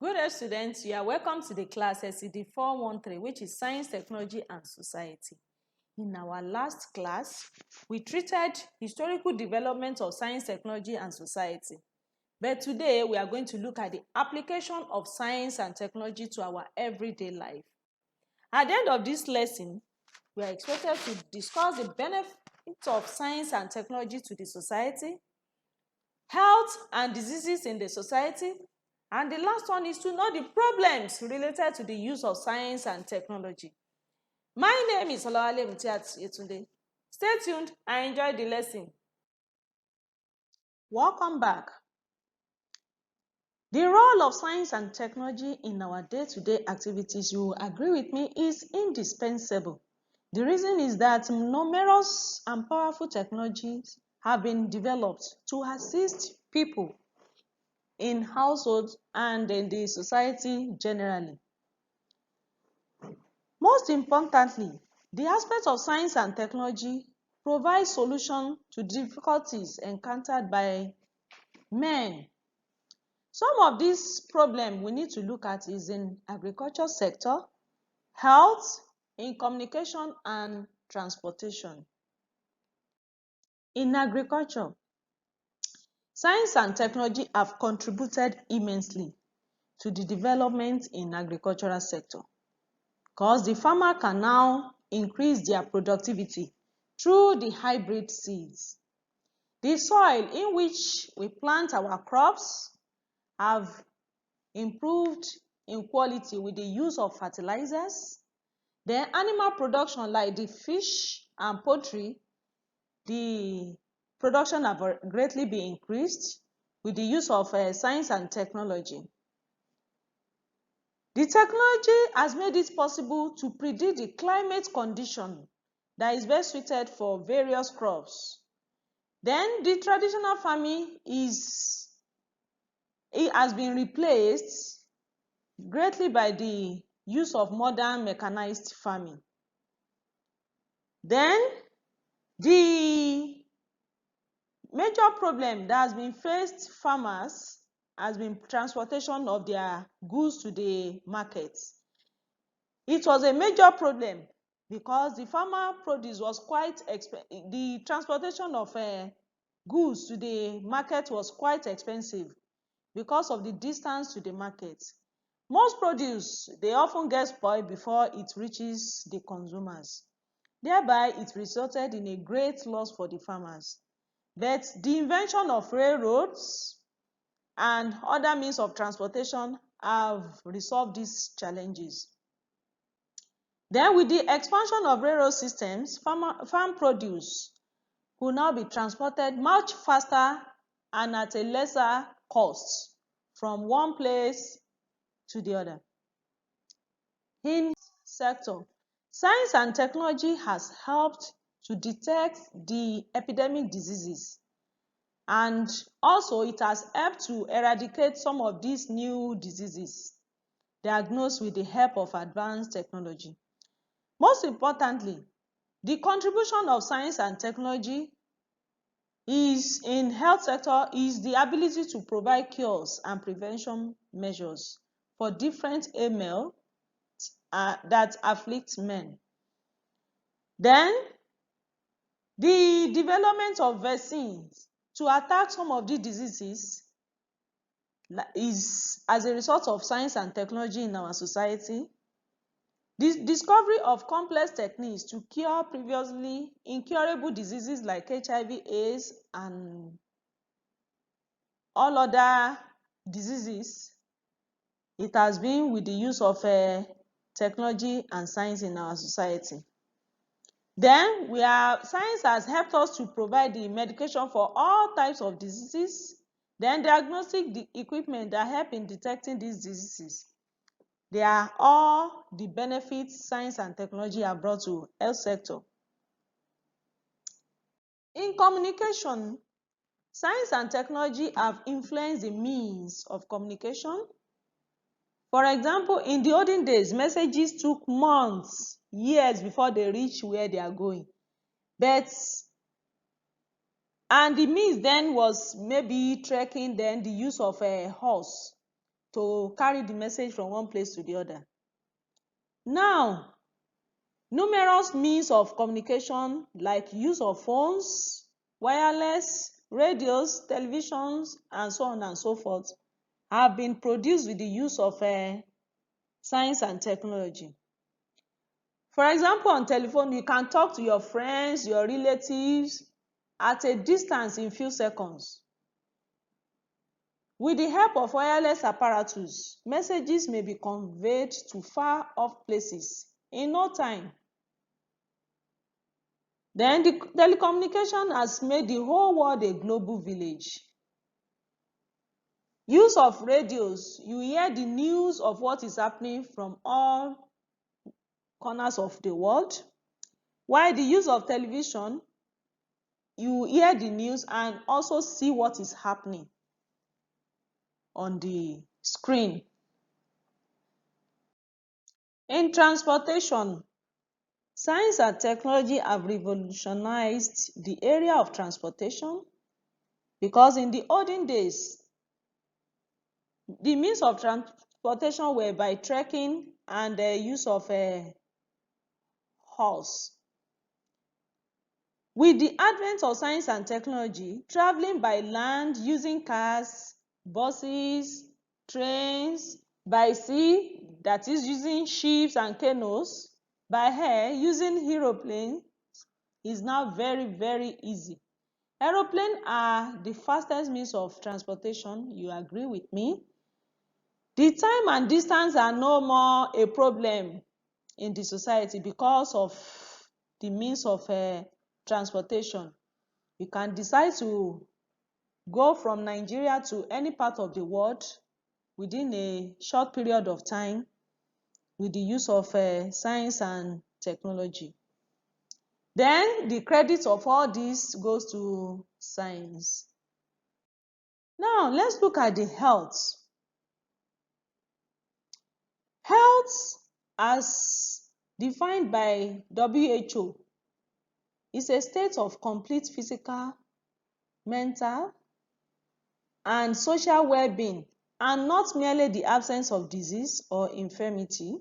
Good day, students. You are welcome to the class SED 413, which is Science, Technology, and Society. In our last class, we treated historical development of science, technology, and society. But today, we are going to look at the application of science and technology to our everyday life. At the end of this lesson, we are expected to discuss the benefits of science and technology to the society, health and diseases in the society, and the last one is to know the problems related to the use of science and technology. My name is Olawale Mutiat Yetunde. Stay tuned and enjoy the lesson. Welcome back. The role of science and technology in our day-to-day activities, you will agree with me, is indispensable. The reason is that numerous and powerful technologies have been developed to assist people in households and in the society generally. Most importantly, the aspect of science and technology provides solutions to difficulties encountered by men. Some of these problems we need to look at is in agriculture sector, health, in communication and transportation. In agriculture, science and technology have contributed immensely to the development in agricultural sector, because the farmer can now increase their productivity through the hybrid seeds. The soil in which we plant our crops have improved in quality with the use of fertilizers. Then animal production like the fish and poultry, the production have greatly been increased with the use of science and technology. The technology has made it possible to predict the climate condition that is best suited for various crops. Then the traditional farming has been replaced greatly by the use of modern mechanized farming. Then the major problem that has been faced farmers has been transportation of their goods to the market. It was a major problem because the farmer produce was quite expensive. The transportation of goods to the market was quite expensive because of the distance to the market. Most produce, they often get spoiled before it reaches the consumers. Thereby, it resulted in a great loss for the farmers. But the invention of railroads and other means of transportation have resolved these challenges. Then with the expansion of railroad systems, farm produce could now be transported much faster and at a lesser cost from one place to the other. In sector, science and technology has helped to detect the epidemic diseases, and also it has helped to eradicate some of these new diseases diagnosed with the help of advanced technology. Most importantly, the contribution of science and technology is in health sector is the ability to provide cures and prevention measures for different ailments that afflict men. Then the development of vaccines to attack some of these diseases is as a result of science and technology in our society. The discovery of complex techniques to cure previously incurable diseases like HIV/AIDS and all other diseases, it has been with the use of technology and science in our society. Then science has helped us to provide the medication for all types of diseases, then diagnostic equipment that help in detecting these diseases. They are all the benefits science and technology have brought to health sector. In communication, science and technology have influenced the means of communication. For example, in the olden days, messages took months, years before they reach where they are going. And the means then was maybe trekking, then the use of a horse. to carry the message from one place to the other. Now, numerous means of communication like use of phones, wireless, radios, televisions, and so on and so forth have been produced with the use of science and technology. For example, on telephone, you can talk to your friends, your relatives at a distance in few seconds. With the help of wireless apparatus, messages may be conveyed to far-off places in no time. Then the telecommunication has made the whole world a global village. Use of radios, you hear the news of what is happening from all corners of the world. While the use of television, you hear the news and also see what is happening on the screen. In transportation, science and technology have revolutionized the area of transportation because in the olden days, the means of transportation were by trekking and the use of a horse. With the advent of science and technology, traveling by land using cars, buses, trains, by sea, that is using ships and canoes, by air using aeroplanes is now very, very easy. Aeroplanes are the fastest means of transportation, you agree with me? The time and distance are no more a problem in the society because of the means of transportation. You can decide to go from Nigeria to any part of the world within a short period of time with the use of science and technology. Then the credit of all this goes to science. Now let's look at the health. Health as defined by WHO is a state of complete physical, mental, and social well-being, and not merely the absence of disease or infirmity.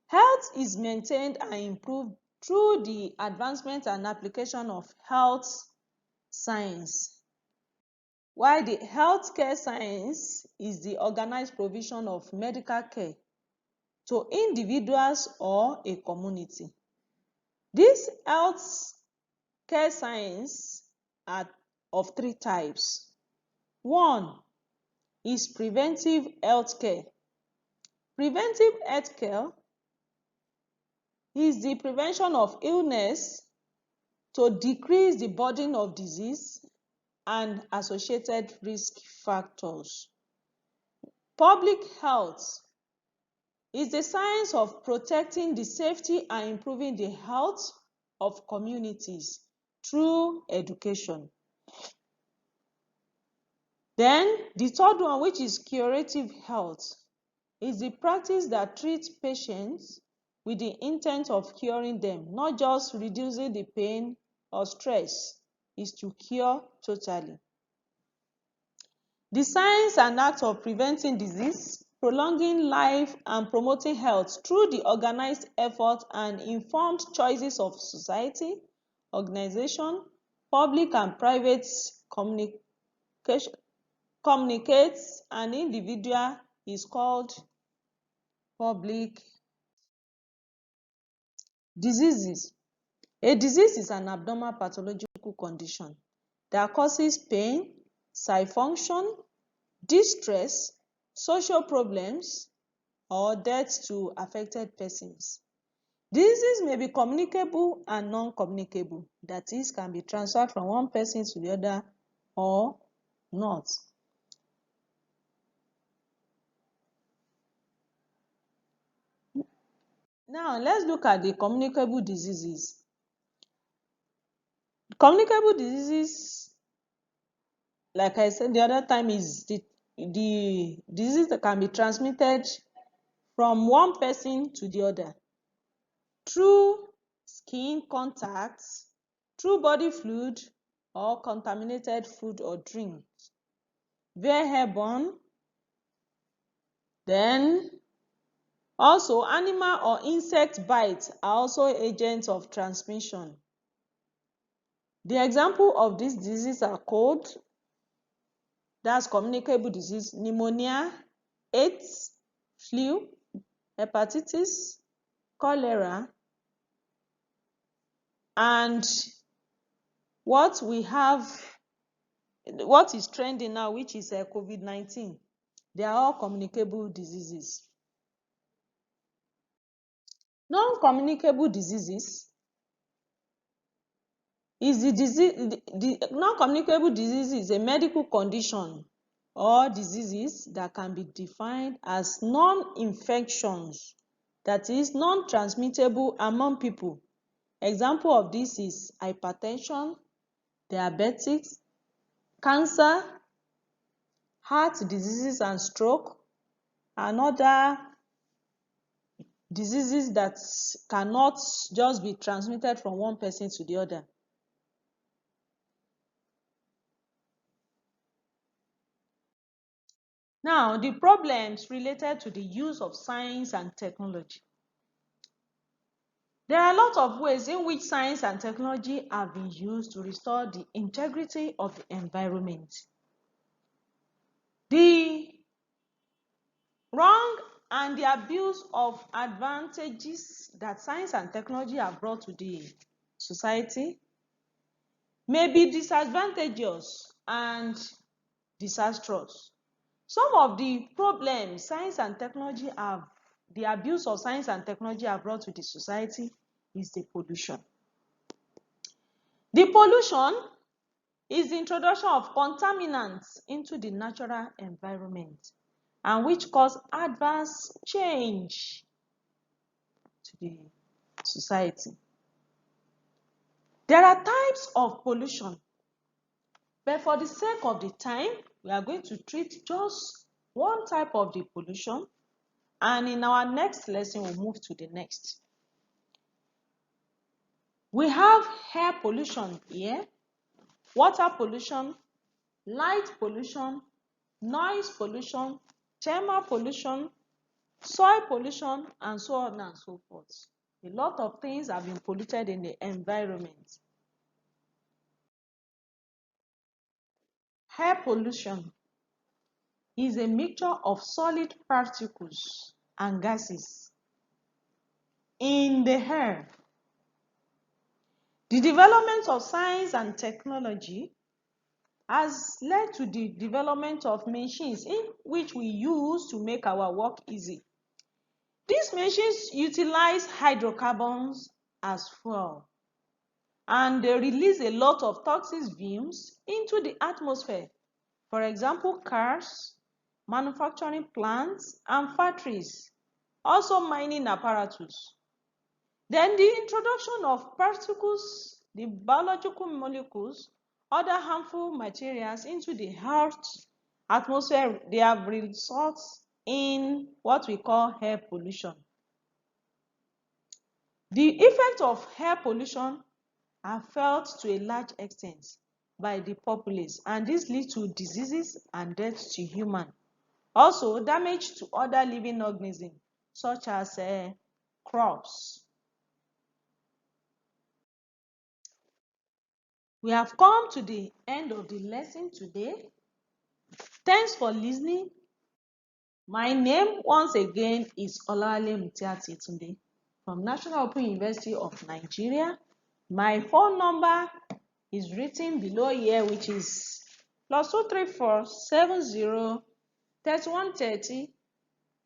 Health is maintained and improved through the advancement and application of health science, while the healthcare science is the organized provision of medical care to individuals or a community. This health care science are of three types. One is preventive health care. Preventive health care is the prevention of illness to decrease the burden of disease and associated risk factors. Public health is the science of protecting the safety and improving the health of communities through education. Then the third one, which is curative health, is the practice that treats patients with the intent of curing them, not just reducing the pain or stress, is to cure totally. The science and art of preventing disease, prolonging life, and promoting health through the organized effort and informed choices of society, organization, public and private communicates an individual is called public diseases. A disease is an abnormal pathological condition that causes pain, dysfunction, distress, social problems, or death to affected persons. Diseases may be communicable and non-communicable, that is, can be transferred from one person to the other or not. Now, let's look at the communicable diseases. Communicable diseases, like I said the other time, is the disease that can be transmitted from one person to the other through skin contact, through body fluid, or contaminated food or drink. They're airborne, Then also animal or insect bites are also agents of transmission. The example of these diseases are cold, that's communicable disease, pneumonia, AIDS, flu, hepatitis, cholera, and what is trending now, which is COVID-19. They are all communicable diseases. Non-communicable diseases is the non-communicable disease is a medical condition or diseases that can be defined as non-infections, that is non-transmittable among people. Example of this is hypertension, diabetes, cancer, heart diseases and stroke, and other diseases that cannot just be transmitted from one person to the other. Now, the problems related to the use of science and technology. There are a lot of ways in which science and technology have been used to restore the integrity of the environment. The wrong and the abuse of advantages that science and technology have brought to the society may be disadvantageous and disastrous. Some of the problems science and technology have, the abuse of science and technology have brought to the society is the pollution. The pollution is the introduction of contaminants into the natural environment and which cause adverse change to the society. There are types of pollution, but for the sake of the time, we are going to treat just one type of the pollution, and in our next lesson, we'll move to the next. We have air pollution here, water pollution, light pollution, noise pollution, thermal pollution, soil pollution, and so on and so forth. A lot of things have been polluted in the environment. Air pollution is a mixture of solid particles and gases in the air. The development of science and technology has led to the development of machines in which we use to make our work easy. These machines utilize hydrocarbons as fuel, and they release a lot of toxic fumes into the atmosphere. For example, cars, manufacturing plants, and factories, also mining apparatus. Then the introduction of particles, the biological molecules, other harmful materials into the Earth's atmosphere, they have resulted in what we call air pollution. The effect of air pollution are felt to a large extent by the populace, and this leads to diseases and death to humans. Also, damage to other living organisms such as crops. We have come to the end of the lesson today. Thanks for listening. My name once again is Olawale Mutiati Tunde from National Open University of Nigeria. My phone number is written below here, which is +234 70 3130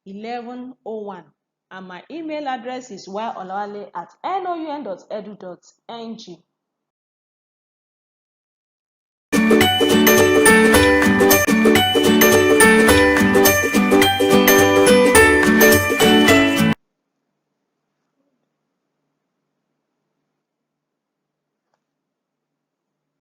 1101, and my email address is yolawale@noun.edu.ng.